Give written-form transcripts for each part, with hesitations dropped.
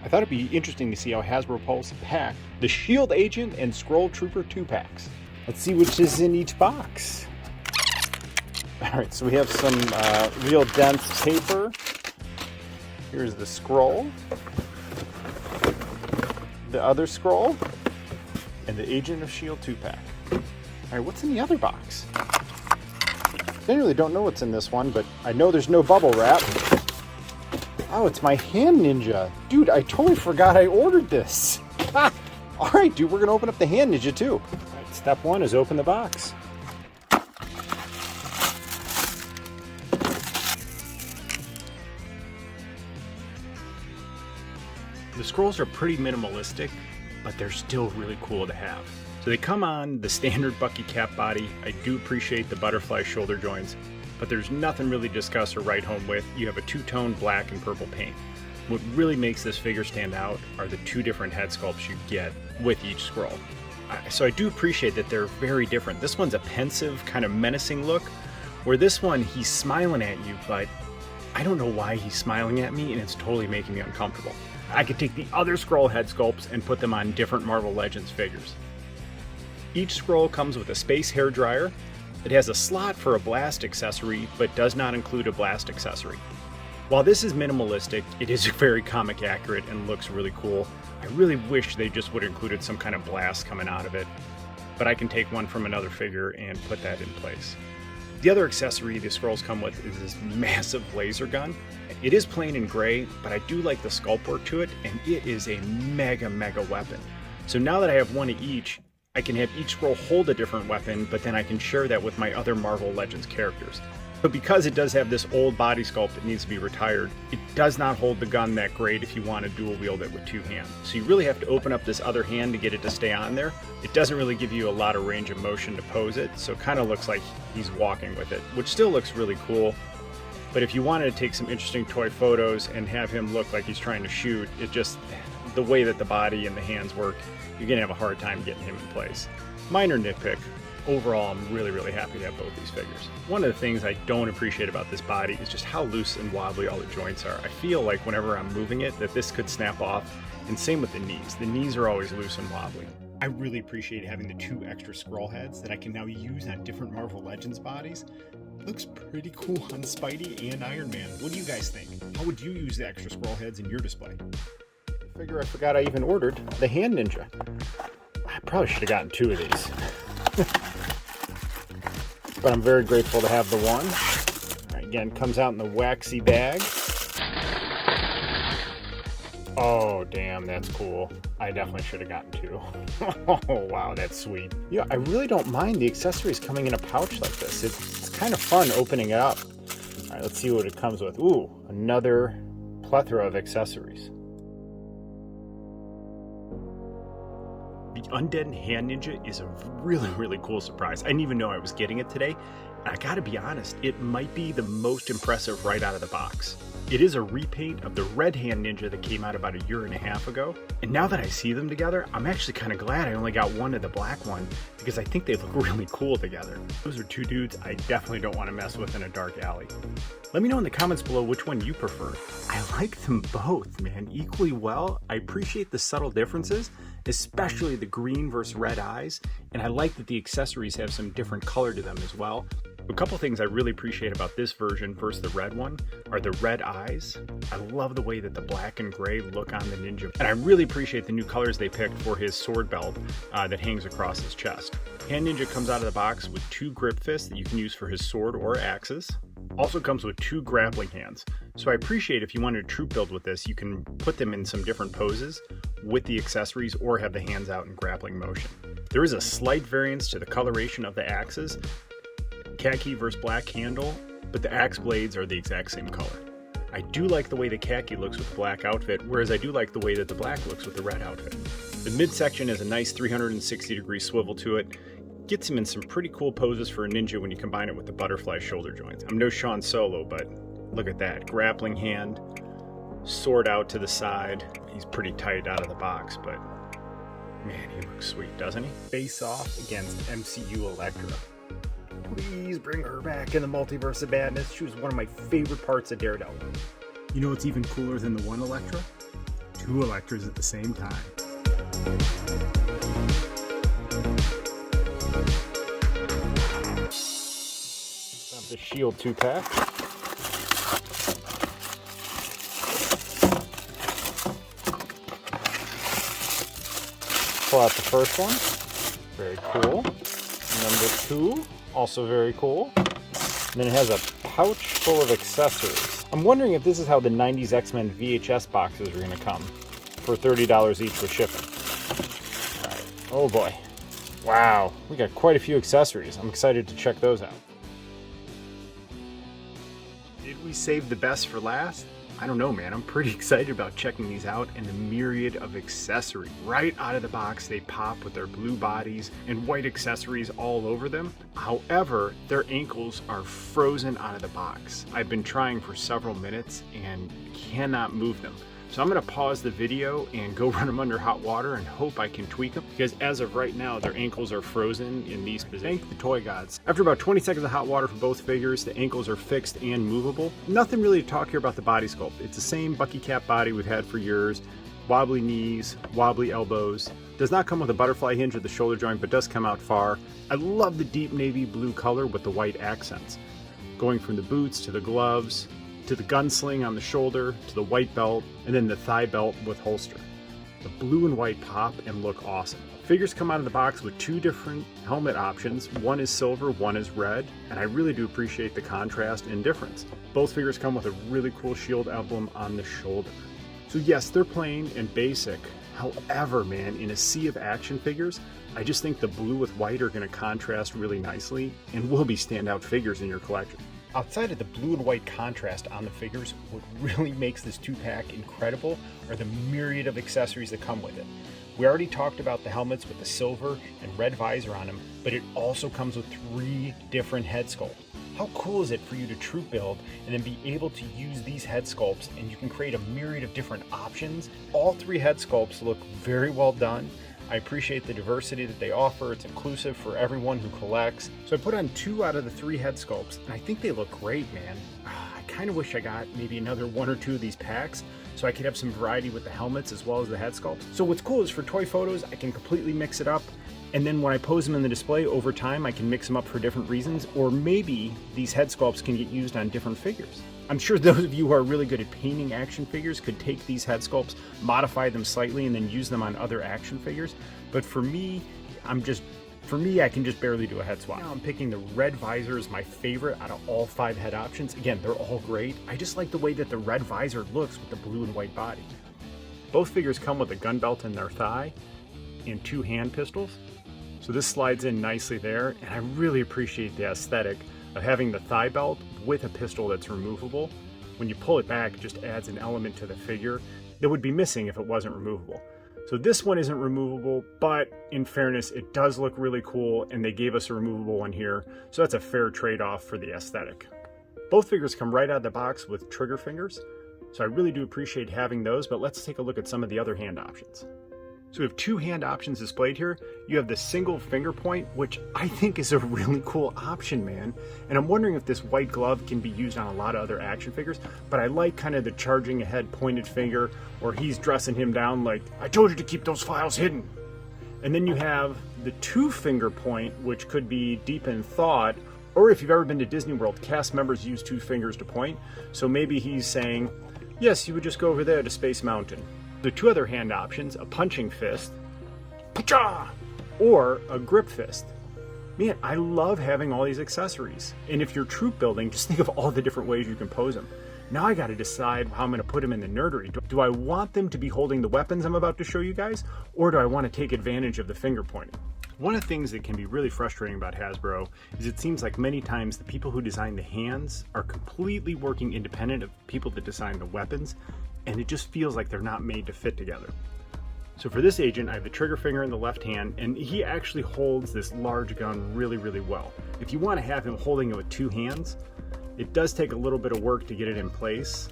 I thought it'd be interesting to see how Hasbro pulls pack the Shield Agent and Skrull Trooper 2-packs. Let's see which is in each box. Alright, so we have some real dense paper. Here's the Skrull, the other Skrull, and the Agent of Shield 2-pack. Alright, what's in the other box? I really don't know what's in this one, but I know there's no bubble wrap. Oh, it's my Hand Ninja. Dude, I totally forgot I ordered this. Alright, dude, we're going to open up the Hand Ninja too. Right, step one is open the box. The Skrulls are pretty minimalistic, but they're still really cool to have. So they come on the standard Bucky cap body. I do appreciate the butterfly shoulder joints, but there's nothing really to discuss or write home with. You have a two-tone black and purple paint. What really makes this figure stand out are the two different head sculpts you get with each Skrull. So I do appreciate that they're very different. This one's a pensive, kind of menacing look, where this one, he's smiling at you, but I don't know why he's smiling at me, and it's totally making me uncomfortable. I could take the other Skrull head sculpts and put them on different Marvel Legends figures. Each Skrull comes with a space hair dryer. It has a slot for a blast accessory, but does not include a blast accessory. While this is minimalistic, it is very comic accurate and looks really cool. I really wish they just would have included some kind of blast coming out of it, but I can take one from another figure and put that in place. The other accessory the Skrulls come with is this massive laser gun. It is plain and gray, but I do like the sculpt work to it, and it is a mega weapon. So now that I have one of each, I can have each Skrull hold a different weapon, but then I can share that with my other Marvel Legends characters. But because it does have this old body sculpt that needs to be retired, it does not hold the gun that great if you want to dual wield it with two hands. So you really have to open up this other hand to get it to stay on there. It doesn't really give you a lot of range of motion to pose it, so it kind of looks like he's walking with it, which still looks really cool. But if you wanted to take some interesting toy photos and have him look like he's trying to shoot, it just, the way that the body and the hands work, you're going to have a hard time getting him in place. Minor nitpick. Overall, I'm really happy to have both these figures. One of the things I don't appreciate about this body is just how loose and wobbly all the joints are. I feel like whenever I'm moving it that this could snap off, and same with the knees. The knees are always loose and wobbly. I really appreciate having the two extra Skrull heads that I can now use on different Marvel Legends bodies. It looks pretty cool on Spidey and Iron Man. What do you guys think? How would you use the extra Skrull heads in your display? Figure I forgot I even ordered the Hand Ninja. I probably should have gotten two of these. But I'm very grateful to have the one. Right, again, comes out in the waxy bag. Oh, damn, that's cool. I definitely should have gotten two. Oh, wow, that's sweet. Yeah, I really don't mind the accessories coming in a pouch like this. It's kind of fun opening it up. All right, let's see what it comes with. Ooh, another plethora of accessories. The Undead Hand Ninja is a really cool surprise. I didn't even know I was getting it today. And I gotta be honest, it might be the most impressive right out of the box. It is a repaint of the Red Hand Ninja that came out about 1.5 years ago. And now that I see them together, I'm actually kind of glad I only got one of the black one because I think they look really cool together. Those are two dudes I definitely don't want to mess with in a dark alley. Let me know in the comments below which one you prefer. I like them both, man, equally well. I appreciate the subtle differences, especially the green versus red eyes, and I like that the accessories have some different color to them as well. A couple things I really appreciate about this version versus the red one are the red eyes. I love the way that the black and gray look on the ninja, and I really appreciate the new colors they picked for his sword belt that hangs across his chest. Hand Ninja comes out of the box with 2 grip fists that you can use for his sword or axes. Also comes with 2 grappling hands. So I appreciate if you wanted a troop build with this, you can put them in some different poses with the accessories or have the hands out in grappling motion. There is a slight variance to the coloration of the axes. Khaki versus black handle, but the axe blades are the exact same color. I do like the way the khaki looks with the black outfit, whereas I do like the way that the black looks with the red outfit. The midsection has a nice 360-degree swivel to it. Gets him in some pretty cool poses for a ninja when you combine it with the butterfly shoulder joints. I'm no Sean Solo, but look at that. Grappling hand, sword out to the side. He's pretty tight out of the box, but man, he looks sweet, doesn't he? Face off against MCU Elektra. Please bring her back in the Multiverse of Madness. She was one of my favorite parts of Daredevil. You know what's even cooler than the one Electra? Two Electras at the same time. The Shield 2-pack. Pull out the first one. Very cool. Number 2, also very cool. And then it has a pouch full of accessories. I'm wondering if this is how the 90s X-Men VHS boxes are going to come for $30 each with shipping. All right. Oh boy. Wow. We got quite a few accessories. I'm excited to check those out. Did we save the best for last? I don't know, man. I'm pretty excited about checking these out and the myriad of accessories. Right out of the box, they pop with their blue bodies and white accessories all over them. However, their ankles are frozen out of the box. I've been trying for several minutes and cannot move them. So I'm going to pause the video and go run them under hot water and hope I can tweak them, because as of right now, their ankles are frozen in these positions. Thank the toy gods. After about 20 seconds of hot water for both figures, the ankles are fixed and movable. Nothing really to talk here about the body sculpt. It's the same Bucky Cap body we've had for years. Wobbly knees, wobbly elbows. Does not come with a butterfly hinge or the shoulder joint, but does come out far. I love the deep navy blue color with the white accents. Going from the boots to the gloves, to the gunsling on the shoulder, to the white belt, and then the thigh belt with holster. The blue and white pop and look awesome. Figures come out of the box with 2 different helmet options. One is silver, one is red, and I really do appreciate the contrast and difference. Both figures come with a really cool shield emblem on the shoulder. So yes, they're plain and basic. However, man, in a sea of action figures, I just think the blue with white are going to contrast really nicely and will be standout figures in your collection. Outside of the blue and white contrast on the figures, what really makes this 2-pack incredible are the myriad of accessories that come with it. We already talked about the helmets with the silver and red visor on them, but it also comes with 3 different head sculpts. How cool is it for you to troop build and then be able to use these head sculpts, and you can create a myriad of different options? All 3 head sculpts look very well done. I appreciate the diversity that they offer. It's inclusive for everyone who collects. So I put on 2 out of the 3 head sculpts, and I think they look great, man. I kind of wish I got maybe another 1 or 2 of these packs so I could have some variety with the helmets as well as the head sculpts. So what's cool is for toy photos, I can completely mix it up. And then when I pose them in the display over time, I can mix them up for different reasons, or maybe these head sculpts can get used on different figures. I'm sure those of you who are really good at painting action figures could take these head sculpts, modify them slightly, and then use them on other action figures. But for me, I can just barely do a head swap. Now I'm picking the red visor as my favorite out of all 5 head options. Again, they're all great. I just like the way that the red visor looks with the blue and white body. Both figures come with a gun belt in their thigh and 2 hand pistols. So this slides in nicely there, and I really appreciate the aesthetic of having the thigh belt with a pistol that's removable. When you pull it back, it just adds an element to the figure that would be missing if it wasn't removable. So this one isn't removable, but in fairness, it does look really cool, and they gave us a removable one here, so that's a fair trade-off for the aesthetic. Both figures come right out of the box with trigger fingers, so I really do appreciate having those, but let's take a look at some of the other hand options. So we have 2 hand options displayed here. You have the single finger point, which I think is a really cool option, man. And I'm wondering if this white glove can be used on a lot of other action figures, but I like kind of the charging ahead pointed finger, or he's dressing him down like, I told you to keep those files hidden. And then you have the 2 finger point, which could be deep in thought, or if you've ever been to Disney World, cast members use 2 fingers to point. So maybe he's saying, yes, you would just go over there to Space Mountain. The 2 other hand options, a punching fist, pa-cha! Or a grip fist. Man, I love having all these accessories. And if you're troop building, just think of all the different ways you can pose them. Now I got to decide how I'm going to put them in the Nerdery. Do I want them to be holding the weapons I'm about to show you guys, or do I want to take advantage of the finger pointing? One of the things that can be really frustrating about Hasbro is it seems like many times the people who design the hands are completely working independent of people that design the weapons, and it just feels like they're not made to fit together. So for this agent, I have the trigger finger in the left hand, and he actually holds this large gun really, really well. If you want to have him holding it with 2 hands, it does take a little bit of work to get it in place.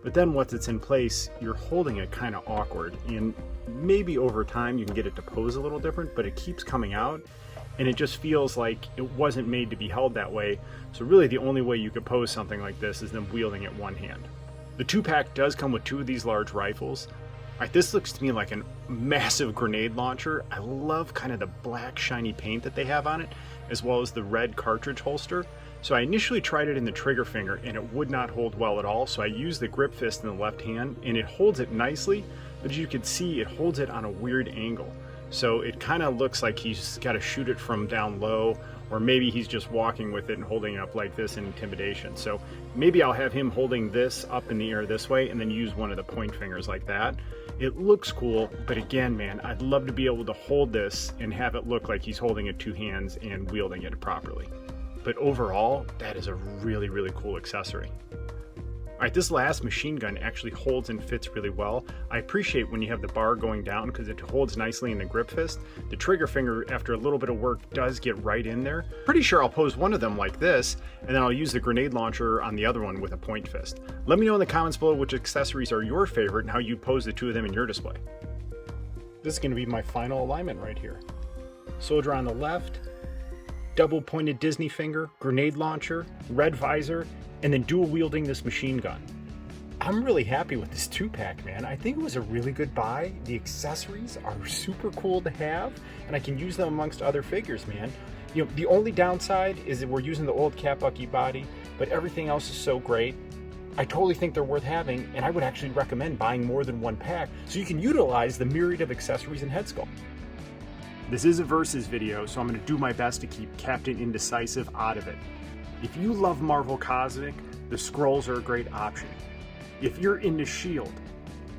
But then once it's in place, you're holding it kind of awkward, and maybe over time you can get it to pose a little different, but it keeps coming out, and it just feels like it wasn't made to be held that way. So really the only way you could pose something like this is them wielding it one hand. The 2-pack does come with 2 of these large rifles. Alright, this looks to me like a massive grenade launcher. I love kind of the black shiny paint that they have on it, as well as the red cartridge holster. So I initially tried it in the trigger finger and it would not hold well at all, so I used the grip fist in the left hand and it holds it nicely, but as you can see, it holds it on a weird angle. So it kind of looks like he's got to shoot it from down low, or maybe he's just walking with it and holding it up like this in intimidation. So maybe I'll have him holding this up in the air this way and then use one of the point fingers like that. It looks cool, but again, man, I'd love to be able to hold this and have it look like he's holding it 2 hands and wielding it properly. But overall, that is a really, really cool accessory. Alright, this last machine gun actually holds and fits really well. I appreciate when you have the bar going down because it holds nicely in the grip fist. The trigger finger, after a little bit of work, does get right in there. Pretty sure I'll pose one of them like this, and then I'll use the grenade launcher on the other one with a point fist. Let me know in the comments below which accessories are your favorite and how you pose the 2 of them in your display. This is going to be my final alignment right here. Soldier on the left, double pointed Disney finger, grenade launcher, red visor, and then dual wielding this machine gun. I'm really happy with this 2-pack, man. I think it was a really good buy. The accessories are super cool to have, and I can use them amongst other figures, man. You know, the only downside is that we're using the old Cat Bucky body, but everything else is so great. I totally think they're worth having, and I would actually recommend buying more than 1 pack so you can utilize the myriad of accessories and head sculpt. This is a versus video, so I'm going to do my best to keep Captain Indecisive out of it. If you love Marvel Cosmic, the Skrulls are a great option. If you're into S.H.I.E.L.D.,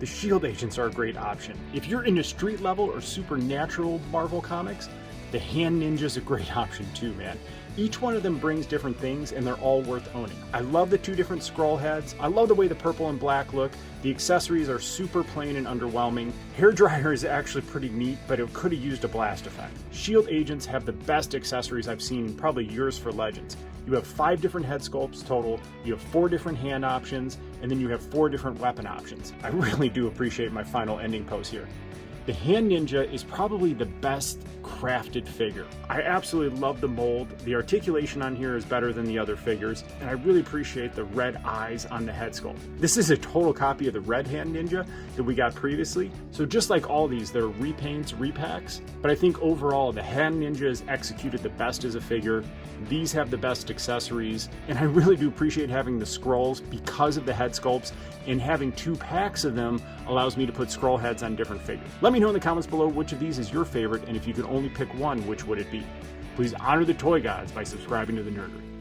the S.H.I.E.L.D. agents are a great option. If you're into street level or supernatural Marvel comics, the Hand Ninja's a great option too, man. Each one of them brings different things and they're all worth owning. I love the 2 different Skrull heads. I love the way the purple and black look. The accessories are super plain and underwhelming. Hairdryer is actually pretty neat, but it could have used a blast effect. S.H.I.E.L.D. agents have the best accessories I've seen in probably years for Legends. You have 5 different head sculpts total, you have 4 different hand options, and then you have 4 different weapon options. I really do appreciate my final ending pose here. The Hand Ninja is probably the best crafted figure. I absolutely love the mold. The articulation on here is better than the other figures, and I really appreciate the red eyes on the head sculpt. This is a total copy of the red Hand Ninja that we got previously, so just like all these, they're repaints, repacks, but I think overall the Hand Ninja is executed the best as a figure. These have the best accessories, and I really do appreciate having the Skrulls because of the head sculpts, and having 2 packs of them allows me to put Skrull heads on different figures. Let me know in the comments below which of these is your favorite, and if you could only pick one, which would it be? Please honor the toy gods by subscribing to the Nerdery.